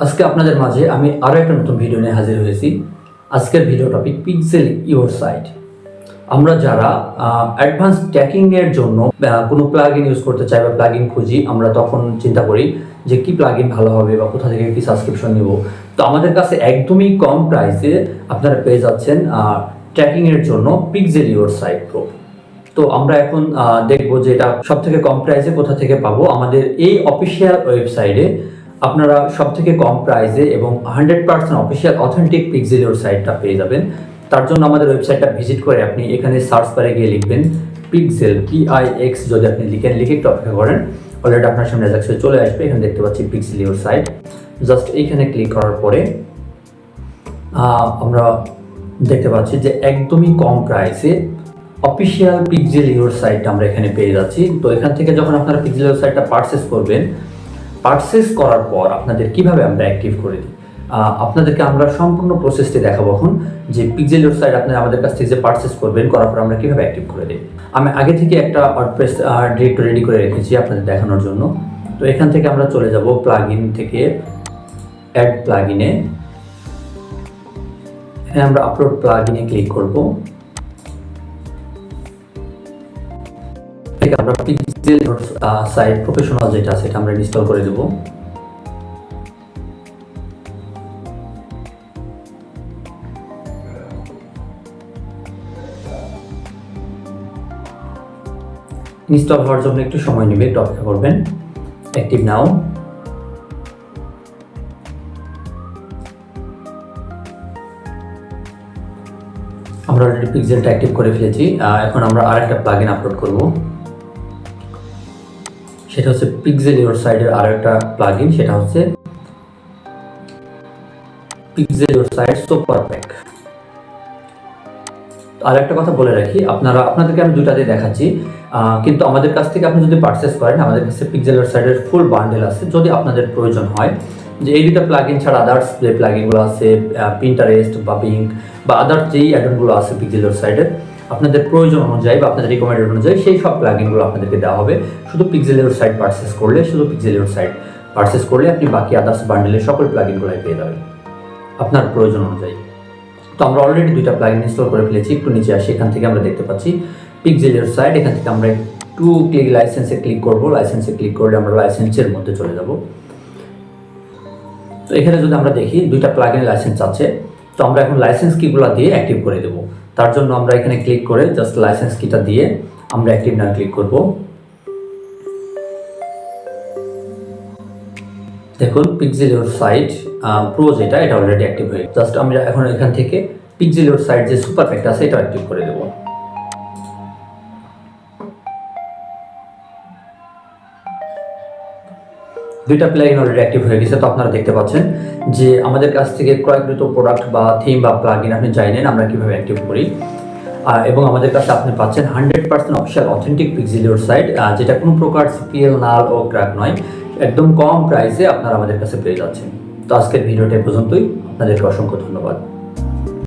আজকে আপনাদের মাঝে আমি আরও একটা নতুন ভিডিও নিয়ে হাজির হয়েছি। আজকের video topic pixel your site. আমরা যারা অ্যাডভান্স ট্র্যাকিংয়ের জন্য কোনো প্লাগইন ইউজ করতে চাই বা প্লাগইন খুঁজি, আমরা তখন চিন্তা করি যে কি প্লাগইন ভালো হবে বা কোথা থেকে কি সাবস্ক্রিপশন নেব। তো আমাদের কাছে একদমই কম প্রাইসে আপনারা পেয়ে যাচ্ছেন ট্র্যাকিংয়ের জন্য পিক্সেল ইওর সাইট প্রো। তো আমরা এখন দেখবো যে এটা সব থেকে কম প্রাইসে কোথা থেকে পাবো। আমাদের এই অফিসিয়াল ওয়েবসাইটে আপনারা সব থেকে কম প্রাইসে এবং 100% অফিসিয়াল অথেন্টিক পিক্সেল ইওর সাইটটা পেয়ে যাবেন। তার জন্য আমাদের ওয়েবসাইটটা ভিজিট করে আপনি এখানে সার্চ বারে গিয়ে লিখবেন পিক্সেল PIX। যদি আপনি লিখে একটু অপেক্ষা করেন, অলরেডি আপনার সামনে রেজাল্ট চলে আসবে। এখানে দেখতে পাচ্ছি পিক্সেল ইওর সাইট। জাস্ট এইখানে ক্লিক করার পরে আমরা দেখতে পাচ্ছি যে একদমই কম প্রাইসে অফিসিয়াল পিক্সেল ইওর সাইটটা আমরা এখানে পেয়ে যাচ্ছি। তো এখান থেকে যখন আপনারা পিক্সেল ইওর সাইটটা পারচেস করবেন, পারচেস করার পর আপনাদের কিভাবে আমরা অ্যাক্টিভ করে দিই, আপনাদেরকে আমরা সম্পূর্ণ প্রসেসটি দেখাবো এখন। যে পিক্সেল ইওর সাইট আপনারা আমাদের কাছ থেকে যে পারচেস করবেন, করার পর আমরা কীভাবে অ্যাক্টিভ করে দিই। আমি আগে থেকে একটা ওয়ার্ডপ্রেস ডিরেক্টরি রেডি করে রেখেছি আপনাদের দেখানোর জন্য। তো এখান থেকে আমরা চলে যাব প্লাগইন থেকে অ্যাড প্লাগইনে। এখানে আমরা আপলোড প্লাগইনে ক্লিক করব। আমরা পিক্সেল সাইট প্রফেশনাল যেটা আছে এটা আমরা ইনস্টল করে দেব। ইনস্টল হওয়ার জন্য একটু সময় নেবে, একটু অপেক্ষা করবেন। অ্যাক্টিভ নাও। আমরা অলরেডি পিক্সেলটা অ্যাক্টিভ করে ফেলেছি। এখন আমরা আরেকটা প্লাগইন আপলোড করব। সেটা হচ্ছে পিক্সেল ইওর সাইটের আরেকটা প্লাগইন, সেটা হচ্ছে pixel your site super pack. আর একটা কথা বলে রাখি, আপনাদেরকে আমি দুটাতে দেখাচ্ছি, কিন্তু আমাদের কাছ থেকে আপনি যদি পারচেস করেন, আমাদের কাছে পিক্সেল ইওর সাইটের ফুল বান্ডেল আছে। যদি আপনাদের প্রয়োজন হয় যে এই দুটা প্লাগইন ছাড়া আদার্স যে প্লাগইনগুলো আছে, পিন্টারেস্ট বা বিঙ্ক বা আদার্স যেই অ্যাডনগুলো আছে পিক্সেল ইওর সাইটের, আপনাদের প্রয়োজন অনুযায়ী বা আপনাদের রিকমেন্ডেড অনুযায়ী সেই সব প্লাগইনগুলো আপনাদেরকে দেওয়া হবে। শুধু পিক্সেল ইওর সাইট পারচেস করলে আপনি বাকি আদার্স বান্ডেলের সকল প্লাগইনগুলোই পেয়ে যাবেন আপনার প্রয়োজন অনুযায়ী। তো আমরা অলরেডি দুইটা প্লাগইন ইনস্টল করে ফেলেছি। একটু নিচে আসি, এখান থেকে আমরা দেখতে পাচ্ছি পিক্সেল ইওর সাইট। এখান থেকে আমরা একটু লাইসেন্সে ক্লিক করব। লাইসেন্সে ক্লিক করলে আমরা লাইসেন্সের মধ্যে চলে যাব। তো এখানে যদি আমরা দেখি দুইটা প্লাগইনের লাইসেন্স আছে, তো আমরা এখন লাইসেন্স কিগুলো দিয়ে অ্যাক্টিভ করে দেব। তার জন্য আমরা এখানে ক্লিক করে জাস্ট লাইসেন্স কিটা দিয়ে আমরা অ্যাক্টিভ নাও ক্লিক করব। দেখুন পিক্সেল ইওর সাইট প্রো যেটা, এটা অলরেডি অ্যাক্টিভ হয়ে গেছে। জাস্ট আমরা এখন এখান থেকে পিক্সেল ইওর সাইট যে সুপার প্যাকটা আছে এটা অ্যাক্টিভ করে দেব। দুইটা প্লাগইন অলরেডি অ্যাক্টিভ হয়ে গেছে। তো আপনারা দেখতে পাচ্ছেন যে আমাদের কাছ থেকে ক্রয়কৃত প্রোডাক্ট বা থিম বা প্লাগইন আপনি জানেন আমরা কিভাবে অ্যাক্টিভ করি। এবং আমাদের কাছে আপনি পাচ্ছেন 100% official authentic pixel your site, যেটা কোনো প্রকার সিপিএল নাল ও ক্র্যাক নয়। একদম কম প্রাইসে আপনারা আমাদের কাছে পেয়ে যাচ্ছেন। তো আজকের ভিডিওটা পর্যন্তই। আপনাদেরকে অসংখ্য ধন্যবাদ।